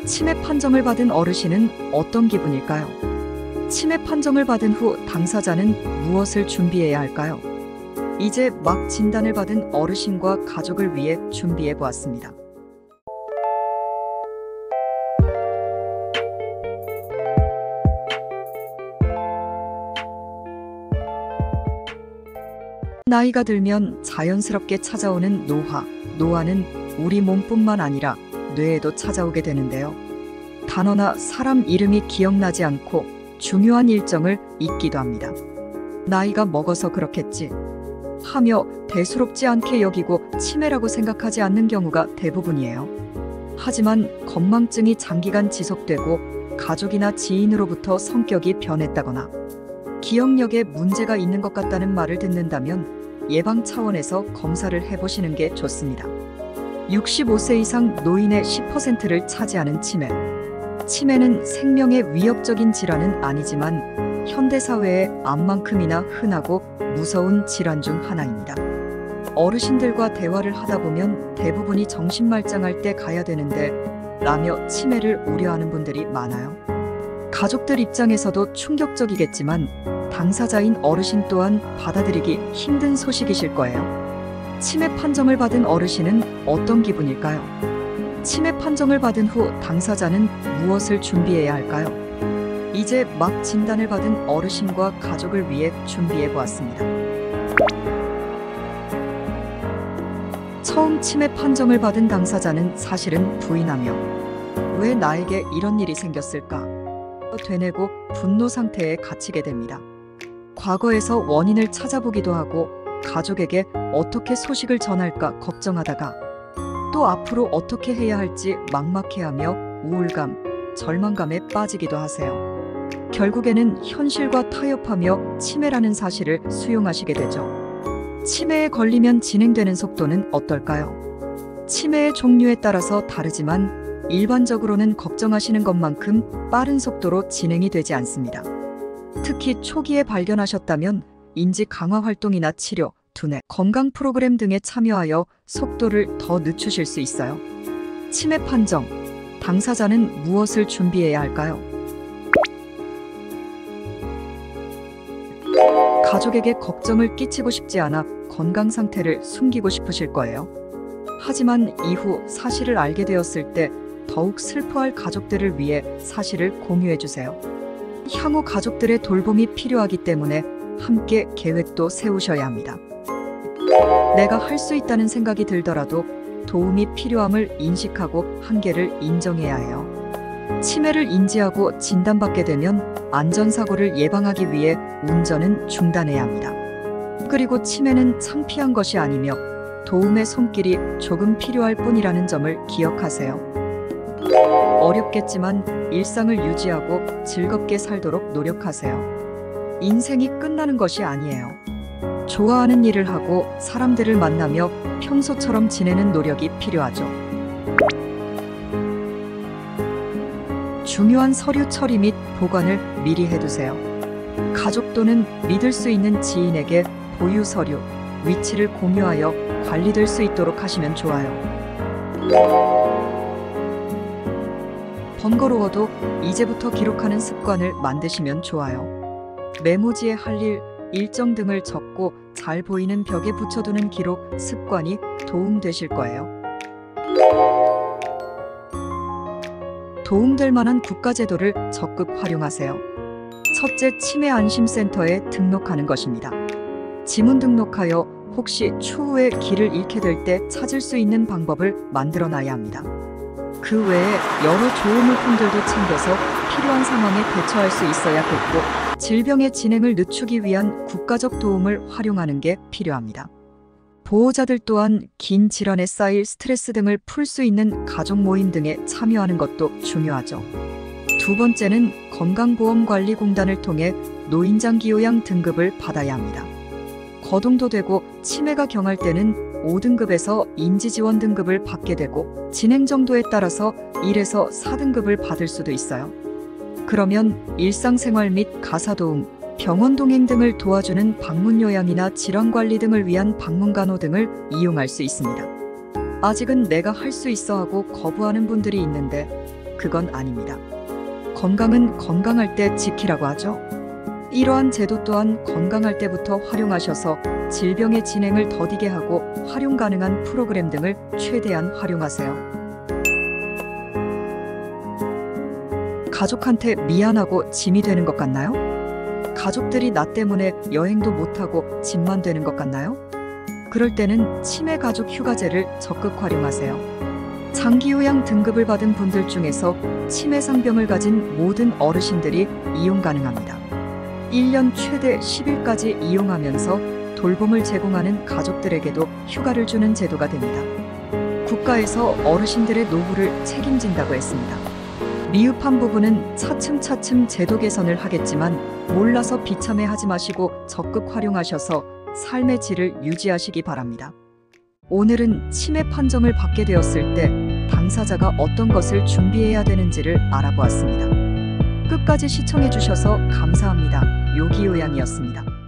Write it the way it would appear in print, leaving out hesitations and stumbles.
치매 판정을 받은 어르신은 어떤 기분일까요? 치매 판정을 받은 후 당사자는 무엇을 준비해야 할까요? 이제 막 진단을 받은 어르신과 가족을 위해 준비해 보았습니다. 나이가 들면 자연스럽게 찾아오는 노화. 노화는 우리 몸뿐만 아니라 뇌에도 찾아오게 되는데요. 단어나 사람 이름이 기억나지 않고 중요한 일정을 잊기도 합니다. 나이가 먹어서 그렇겠지 하며 대수롭지 않게 여기고 치매라고 생각하지 않는 경우가 대부분이에요. 하지만 건망증이 장기간 지속되고 가족이나 지인으로부터 성격이 변했다거나 기억력에 문제가 있는 것 같다는 말을 듣는다면 예방 차원에서 검사를 해보시는 게 좋습니다. 65세 이상 노인의 10%를 차지하는 치매. 치매는 생명에 위협적인 질환은 아니지만 현대사회에 암만큼이나 흔하고 무서운 질환 중 하나입니다. 어르신들과 대화를 하다 보면 대부분이 정신말짱할 때 가야 되는데 라며 치매를 우려하는 분들이 많아요. 가족들 입장에서도 충격적이겠지만 당사자인 어르신 또한 받아들이기 힘든 소식이실 거예요. 치매 판정을 받은 어르신은 어떤 기분일까요? 치매 판정을 받은 후 당사자는 무엇을 준비해야 할까요? 이제 막 진단을 받은 어르신과 가족을 위해 준비해 보았습니다. 처음 치매 판정을 받은 당사자는 사실은 부인하며 왜 나에게 이런 일이 생겼을까? 되뇌고 분노 상태에 갇히게 됩니다. 과거에서 원인을 찾아보기도 하고 가족에게 어떻게 소식을 전할까 걱정하다가 또 앞으로 어떻게 해야 할지 막막해하며 우울감, 절망감에 빠지기도 하세요. 결국에는 현실과 타협하며 치매라는 사실을 수용하시게 되죠. 치매에 걸리면 진행되는 속도는 어떨까요? 치매의 종류에 따라서 다르지만 일반적으로는 걱정하시는 것만큼 빠른 속도로 진행이 되지 않습니다. 특히 초기에 발견하셨다면 인지 강화 활동이나 치료, 두뇌, 건강 프로그램 등에 참여하여 속도를 더 늦추실 수 있어요. 치매 판정, 당사자는 무엇을 준비해야 할까요? 가족에게 걱정을 끼치고 싶지 않아 건강 상태를 숨기고 싶으실 거예요. 하지만 이후 사실을 알게 되었을 때 더욱 슬퍼할 가족들을 위해 사실을 공유해 주세요. 향후 가족들의 돌봄이 필요하기 때문에 함께 계획도 세우셔야 합니다. 내가 할 수 있다는 생각이 들더라도 도움이 필요함을 인식하고 한계를 인정해야 해요. 치매를 인지하고 진단받게 되면 안전사고를 예방하기 위해 운전은 중단해야 합니다. 그리고 치매는 창피한 것이 아니며 도움의 손길이 조금 필요할 뿐이라는 점을 기억하세요. 어렵겠지만 일상을 유지하고 즐겁게 살도록 노력하세요. 인생이 끝나는 것이 아니에요. 좋아하는 일을 하고 사람들을 만나며 평소처럼 지내는 노력이 필요하죠. 중요한 서류 처리 및 보관을 미리 해두세요. 가족 또는 믿을 수 있는 지인에게 보유 서류, 위치를 공유하여 관리될 수 있도록 하시면 좋아요. 번거로워도 이제부터 기록하는 습관을 만드시면 좋아요. 메모지에 할 일, 일정 등을 적고 잘 보이는 벽에 붙여두는 기록 습관이 도움되실 거예요. 도움될 만한 국가제도를 적극 활용하세요. 첫째, 치매 안심센터에 등록하는 것입니다. 지문 등록하여 혹시 추후에 길을 잃게 될 때 찾을 수 있는 방법을 만들어 놔야 합니다. 그 외에 여러 조우물품들도 챙겨서 필요한 상황에 대처할 수 있어야겠고 질병의 진행을 늦추기 위한 국가적 도움을 활용하는 게 필요합니다. 보호자들 또한 긴 질환에 쌓일 스트레스 등을 풀 수 있는 가족 모임 등에 참여하는 것도 중요하죠. 두 번째는 건강보험관리공단을 통해 노인장기요양 등급을 받아야 합니다. 거동도 되고 치매가 경할 때는 5등급에서 인지지원 등급을 받게 되고 진행 정도에 따라서 1에서 4등급을 받을 수도 있어요. 그러면 일상생활 및 가사도움, 병원 동행 등을 도와주는 방문요양이나 질환관리 등을 위한 방문간호 등을 이용할 수 있습니다. 아직은 내가 할 수 있어 하고 거부하는 분들이 있는데 그건 아닙니다. 건강은 건강할 때 지키라고 하죠. 이러한 제도 또한 건강할 때부터 활용하셔서 질병의 진행을 더디게 하고 활용 가능한 프로그램 등을 최대한 활용하세요. 가족한테 미안하고 짐이 되는 것 같나요? 가족들이 나 때문에 여행도 못하고 짐만 되는 것 같나요? 그럴 때는 치매 가족 휴가제를 적극 활용하세요. 장기 요양 등급을 받은 분들 중에서 치매 상병을 가진 모든 어르신들이 이용 가능합니다. 1년 최대 10일까지 이용하면서 돌봄을 제공하는 가족들에게도 휴가를 주는 제도가 됩니다. 국가에서 어르신들의 노후를 책임진다고 했습니다. 미흡한 부분은 차츰차츰 제도 개선을 하겠지만 몰라서 비참해하지 마시고 적극 활용하셔서 삶의 질을 유지하시기 바랍니다. 오늘은 치매 판정을 받게 되었을 때 당사자가 어떤 것을 준비해야 되는지를 알아보았습니다. 끝까지 시청해 주셔서 감사합니다. 요기요양이었습니다.